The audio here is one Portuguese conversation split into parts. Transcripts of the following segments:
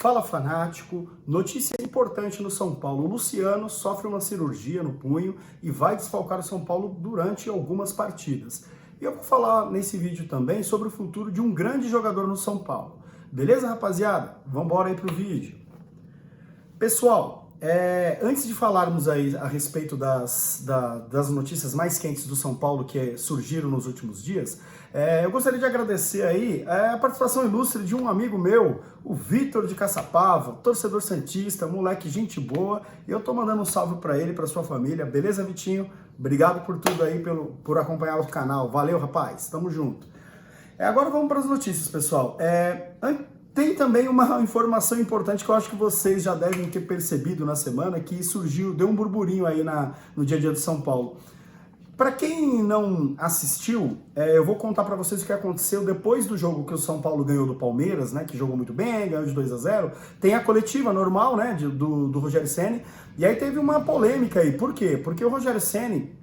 Fala fanático, notícia importante no São Paulo. O Luciano sofre uma cirurgia no punho e vai desfalcar o São Paulo durante algumas partidas. E eu vou falar nesse vídeo também sobre o futuro de um grande jogador no São Paulo. Beleza, rapaziada? Vamos embora aí pro vídeo. Pessoal, antes de falarmos aí a respeito das notícias mais quentes do São Paulo que surgiram nos últimos dias, eu gostaria de agradecer aí a participação ilustre de um amigo meu, o Vitor de Caçapava, torcedor santista, moleque gente boa, e eu tô mandando um salve para ele, para sua família, beleza, Vitinho? Obrigado por tudo aí, por acompanhar o canal, valeu, rapaz, tamo junto. Agora vamos para as notícias, pessoal. Tem também uma informação importante que eu acho que vocês já devem ter percebido na semana, que surgiu, deu um burburinho aí no dia a dia de São Paulo. Para quem não assistiu, eu vou contar para vocês o que aconteceu depois do jogo que o São Paulo ganhou do Palmeiras, né, que jogou muito bem, ganhou de 2-0. Tem a coletiva normal, né, do Rogério Ceni, e aí teve uma polêmica aí. Por quê? Porque o Rogério Ceni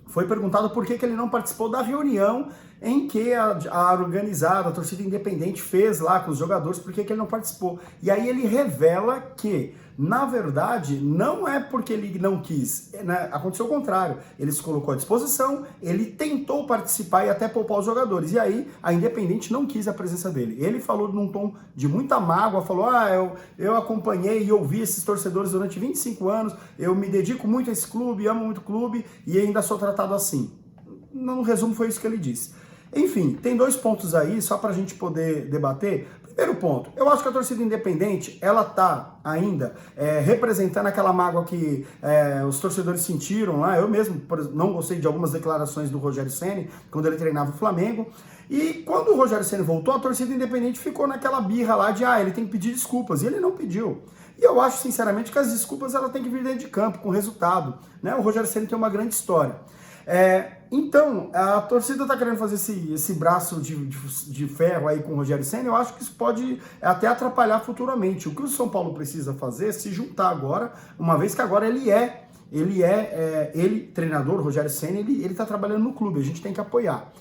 foi perguntado por que ele não participou da reunião em que a organizada, a torcida independente fez lá com os jogadores, por que ele não participou. E aí ele revela que, na verdade, não é porque ele não quis, né? Aconteceu o contrário. Ele se colocou à disposição, ele tentou participar e até poupar os jogadores. E aí a Independente não quis a presença dele. Ele falou num tom de muita mágoa, falou, eu acompanhei e ouvi esses torcedores durante 25 anos, eu me dedico muito a esse clube, amo muito o clube e ainda sou tratado assim. No resumo foi isso que ele disse. Enfim, tem dois pontos aí, só pra gente poder debater. Primeiro ponto, eu acho que a torcida independente, ela tá ainda representando aquela mágoa que os torcedores sentiram lá. Eu mesmo não gostei de algumas declarações do Rogério Ceni, quando ele treinava o Flamengo. E quando o Rogério Ceni voltou, a torcida independente ficou naquela birra lá de, ele tem que pedir desculpas, e ele não pediu. E eu acho, sinceramente, que as desculpas ela tem que vir dentro de campo, com resultado, né? O Rogério Ceni tem uma grande história. Então, a torcida está querendo fazer esse braço de ferro aí com o Rogério Ceni. Eu acho que isso pode até atrapalhar futuramente. O que o São Paulo precisa fazer é se juntar agora, uma vez que agora ele treinador, o Rogério Ceni, ele está trabalhando no clube, a gente tem que apoiar.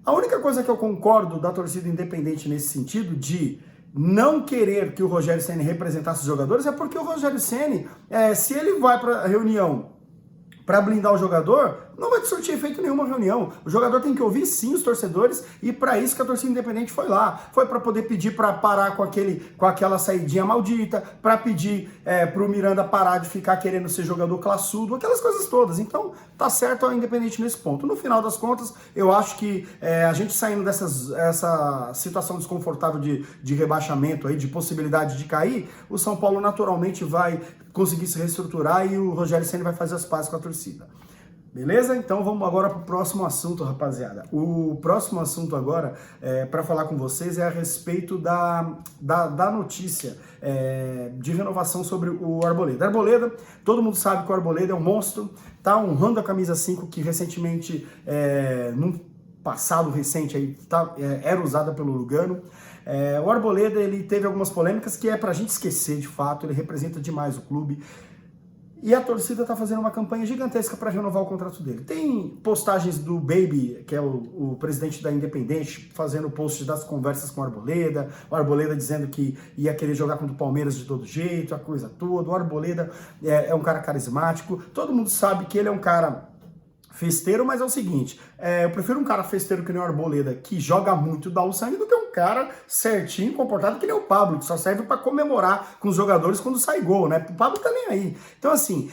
A única coisa que eu concordo da torcida independente nesse sentido de não querer que o Rogério Ceni representasse os jogadores é porque o Rogério Ceni, se ele vai para a reunião para blindar o jogador, não vai surtir efeito nenhuma reunião. O jogador tem que ouvir sim os torcedores e para isso que a torcida independente foi lá. Foi para poder pedir para parar com aquela saidinha maldita, para pedir para o Miranda parar de ficar querendo ser jogador classudo, aquelas coisas todas. Então tá certo a Independente nesse ponto. No final das contas, eu acho que a gente saindo dessa situação desconfortável de rebaixamento, aí, de possibilidade de cair, o São Paulo naturalmente vai conseguir se reestruturar e o Rogério Ceni vai fazer as pazes com a torcida. Beleza? Então vamos agora para o próximo assunto, rapaziada. O próximo assunto agora, para falar com vocês, é a respeito da notícia de renovação sobre o Arboleda. Arboleda, todo mundo sabe que o Arboleda é um monstro, tá honrando a camisa 5 que recentemente, num passado recente, aí, era usada pelo Lugano. O Arboleda, ele teve algumas polêmicas que é pra gente esquecer de fato, ele representa demais o clube. E a torcida tá fazendo uma campanha gigantesca para renovar o contrato dele. Tem postagens do Baby, que é o presidente da Independente, fazendo posts das conversas com o Arboleda dizendo que ia querer jogar contra o Palmeiras de todo jeito, a coisa toda. O Arboleda é um cara carismático, todo mundo sabe que ele é um cara festeiro, mas é o seguinte, eu prefiro um cara festeiro que nem o Arboleda, que joga muito, dá o sangue, do que um cara certinho, comportado que nem o Pablo, que só serve para comemorar com os jogadores quando sai gol, né? O Pablo tá nem aí. Então, assim,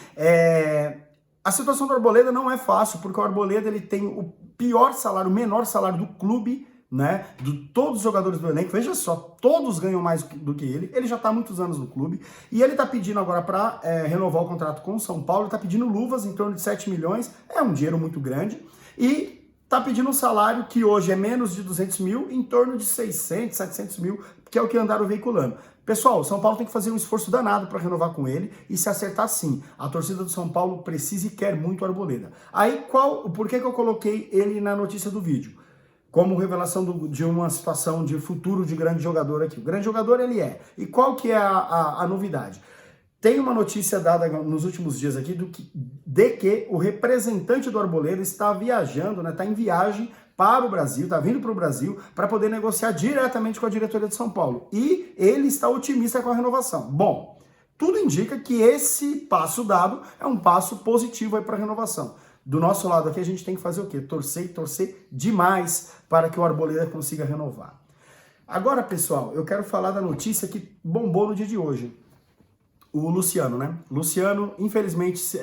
a situação do Arboleda não é fácil, porque o Arboleda ele tem o pior salário, o menor salário do clube, né, de todos os jogadores do elenco. Veja só, todos ganham mais do que ele já está há muitos anos no clube, e ele está pedindo agora para renovar o contrato com o São Paulo, ele está pedindo luvas em torno de 7 milhões, é um dinheiro muito grande, e está pedindo um salário que hoje é menos de 200 mil, em torno de 600, 700 mil, que é o que andaram veiculando. Pessoal, o São Paulo tem que fazer um esforço danado para renovar com ele e se acertar sim. A torcida do São Paulo precisa e quer muito o Arboleda. Aí, por que eu coloquei ele na notícia do vídeo? Como revelação de uma situação de futuro de grande jogador aqui. O grande jogador ele é. E qual que é a novidade? Tem uma notícia dada nos últimos dias aqui de que o representante do Arboleda está viajando, né, está em viagem para o Brasil, está vindo para o Brasil para poder negociar diretamente com a diretoria de São Paulo. E ele está otimista com a renovação. Bom, tudo indica que esse passo dado é um passo positivo para a renovação. Do nosso lado aqui a gente tem que fazer o quê? Torcer e torcer demais para que o Arboleda consiga renovar. Agora, pessoal, eu quero falar da notícia que bombou no dia de hoje. O Luciano, né? Luciano, infelizmente,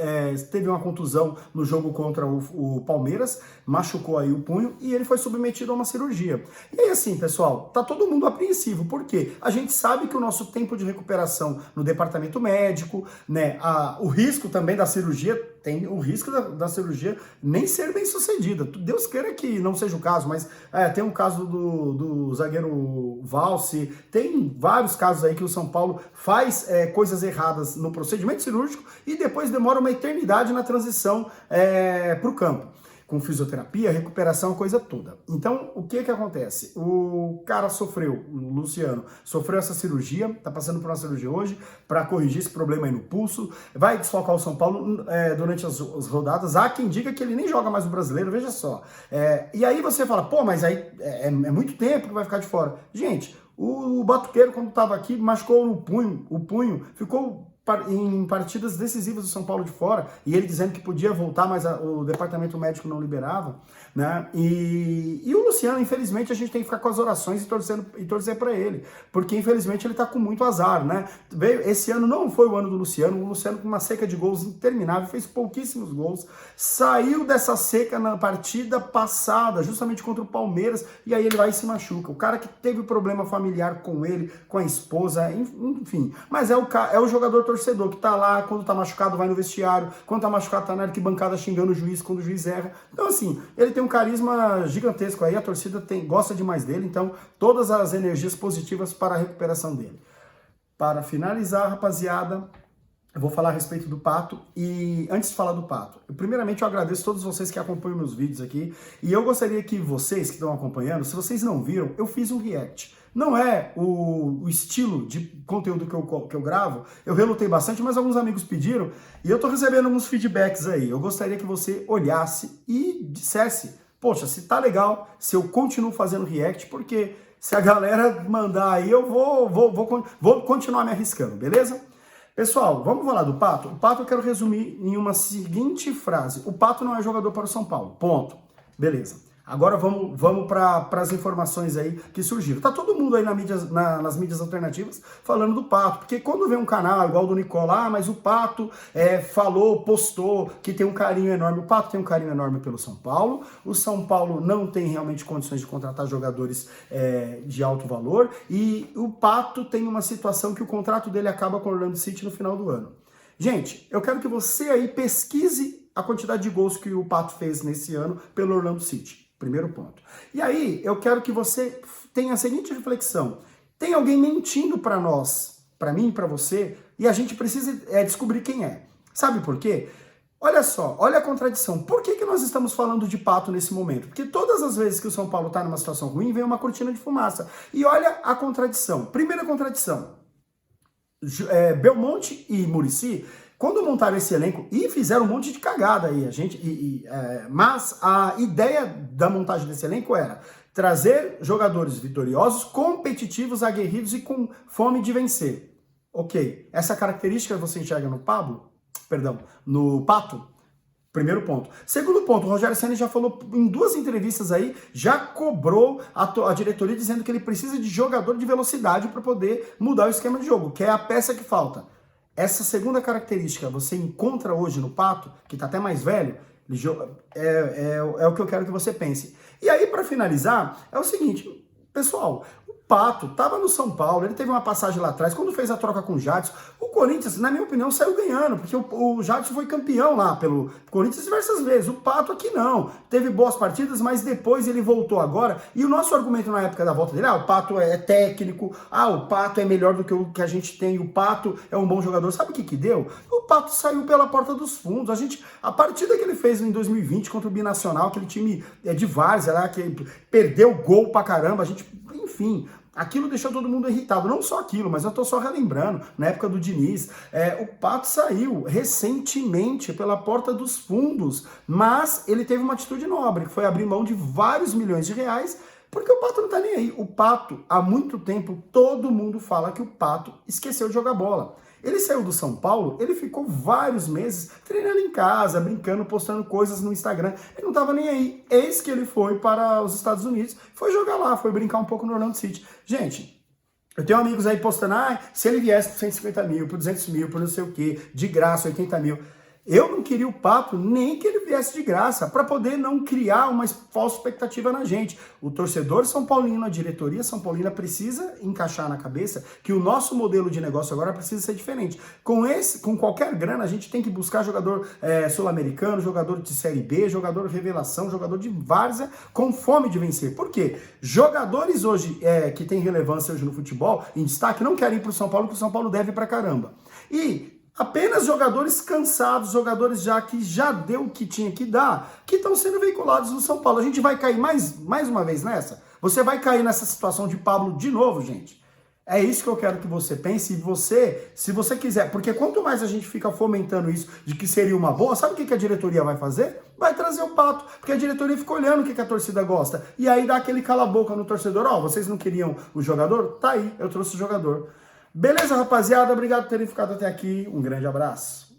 teve uma contusão no jogo contra o Palmeiras, machucou aí o punho e ele foi submetido a uma cirurgia. E aí, assim, pessoal, tá todo mundo apreensivo, porque a gente sabe que o nosso tempo de recuperação no departamento médico, né, o risco também da cirurgia, tem o risco da cirurgia nem ser bem sucedida. Deus queira que não seja o caso, mas tem um caso do zagueiro Valse, tem vários casos aí que o São Paulo faz coisas erradas no procedimento cirúrgico e depois demora uma eternidade na transição para o campo. Com fisioterapia, recuperação, a coisa toda. Então, o que acontece? O cara sofreu, o Luciano, sofreu essa cirurgia, tá passando por uma cirurgia hoje, para corrigir esse problema aí no pulso, vai desfocar o São Paulo durante as rodadas. Há quem diga que ele nem joga mais no Brasileiro, veja só. E aí você fala, pô, mas aí é muito tempo que vai ficar de fora. Gente, o Batuqueiro, quando estava aqui, machucou o punho, ficou em partidas decisivas do São Paulo de fora, e ele dizendo que podia voltar, mas o departamento médico não liberava, né? E o Luciano, infelizmente, a gente tem que ficar com as orações e torcer para ele, porque infelizmente ele tá com muito azar, né? Esse ano não foi o ano do Luciano, o Luciano com uma seca de gols interminável, fez pouquíssimos gols, saiu dessa seca na partida passada, justamente contra o Palmeiras, e aí ele vai e se machuca. O cara que teve problema familiar com ele, com a esposa, enfim, mas é o jogador torcedor que tá lá, quando tá machucado vai no vestiário, quando tá machucado tá na arquibancada xingando o juiz quando o juiz erra. Então assim, ele tem um carisma gigantesco aí, a torcida gosta demais dele, então todas as energias positivas para a recuperação dele. Para finalizar, rapaziada, eu vou falar a respeito do Pato e antes de falar do Pato, primeiramente eu agradeço a todos vocês que acompanham meus vídeos aqui e eu gostaria que vocês que estão acompanhando, se vocês não viram, eu fiz um react. Não é o estilo de conteúdo que eu gravo, eu relutei bastante, mas alguns amigos pediram e eu tô recebendo alguns feedbacks aí. Eu gostaria que você olhasse e dissesse, poxa, se tá legal, se eu continuo fazendo react, porque se a galera mandar aí, eu vou continuar me arriscando, beleza? Pessoal, vamos falar do Pato? O Pato eu quero resumir em uma seguinte frase. O Pato não é jogador para o São Paulo, ponto. Beleza. Agora vamos para as informações aí que surgiram. Tá todo mundo aí nas mídias alternativas falando do Pato, porque quando vem um canal igual o do Nicola, mas o Pato postou que tem um carinho enorme. O Pato tem um carinho enorme pelo São Paulo. O São Paulo não tem realmente condições de contratar jogadores de alto valor e o Pato tem uma situação que o contrato dele acaba com o Orlando City no final do ano. Gente, eu quero que você aí pesquise a quantidade de gols que o Pato fez nesse ano pelo Orlando City. Primeiro ponto. E aí, eu quero que você tenha a seguinte reflexão. Tem alguém mentindo para nós, para mim e para você, e a gente precisa descobrir quem é. Sabe por quê? Olha só, olha a contradição. Por que nós estamos falando de Pato nesse momento? Porque todas as vezes que o São Paulo está numa situação ruim, vem uma cortina de fumaça. E olha a contradição. Primeira contradição. Belmonte e Muricy, quando montaram esse elenco e fizeram um monte de cagada aí, mas a ideia da montagem desse elenco era trazer jogadores vitoriosos, competitivos, aguerridos e com fome de vencer. Ok, essa característica você enxerga no Pato? Primeiro ponto. Segundo ponto, o Rogério Ceni já falou em 2 entrevistas aí, já cobrou a diretoria dizendo que ele precisa de jogador de velocidade para poder mudar o esquema de jogo, que é a peça que falta. Essa segunda característica você encontra hoje no Pato, que está até mais velho, é o que eu quero que você pense. E aí, para finalizar, é o seguinte, pessoal, o Pato estava no São Paulo, ele teve uma passagem lá atrás, quando fez a troca com o Jadson, o Corinthians, na minha opinião, saiu ganhando, porque o Jadson foi campeão lá pelo Corinthians diversas vezes, o Pato aqui não, teve boas partidas, mas depois ele voltou agora, e o nosso argumento na época da volta dele, o Pato é técnico, o Pato é melhor do que o que a gente tem, o Pato é um bom jogador, sabe o que deu? O Pato saiu pela porta dos fundos, a partida que ele fez em 2020 contra o Binacional, aquele time de várzea lá, que perdeu gol pra caramba, enfim, Aquilo deixou todo mundo irritado. Não só aquilo, mas eu tô só relembrando, na época do Diniz, o Pato saiu recentemente pela porta dos fundos, mas ele teve uma atitude nobre, que foi abrir mão de vários milhões de reais, porque o Pato não tá nem aí. O Pato, há muito tempo, todo mundo fala que o Pato esqueceu de jogar bola. Ele saiu do São Paulo, ele ficou vários meses treinando em casa, brincando, postando coisas no Instagram. Ele não tava nem aí. Eis que ele foi para os Estados Unidos, foi jogar lá, foi brincar um pouco no Orlando City. Gente, eu tenho amigos aí postando, se ele viesse por 150 mil, por 200 mil, por não sei o quê, de graça, 80 mil. Eu não queria o Pato nem que ele viesse de graça, para poder não criar uma falsa expectativa na gente. O torcedor São Paulino, a diretoria São Paulina precisa encaixar na cabeça que o nosso modelo de negócio agora precisa ser diferente. Com qualquer grana, a gente tem que buscar jogador sul-americano, jogador de Série B, jogador revelação, jogador de várzea, com fome de vencer. Por quê? Jogadores hoje que têm relevância hoje no futebol, em destaque, não querem ir para o São Paulo, porque o São Paulo deve pra caramba. E apenas jogadores cansados, jogadores que já deu o que tinha que dar, que estão sendo veiculados no São Paulo. A gente vai cair mais uma vez nessa? Você vai cair nessa situação de Pablo de novo, gente? É isso que eu quero que você pense. Se você quiser, porque quanto mais a gente fica fomentando isso de que seria uma boa, sabe o que a diretoria vai fazer? Vai trazer o Pato, porque a diretoria fica olhando o que a torcida gosta. E aí dá aquele cala-boca no torcedor. Vocês não queriam o jogador? Tá aí, eu trouxe o jogador. Beleza, rapaziada? Obrigado por terem ficado até aqui. Um grande abraço.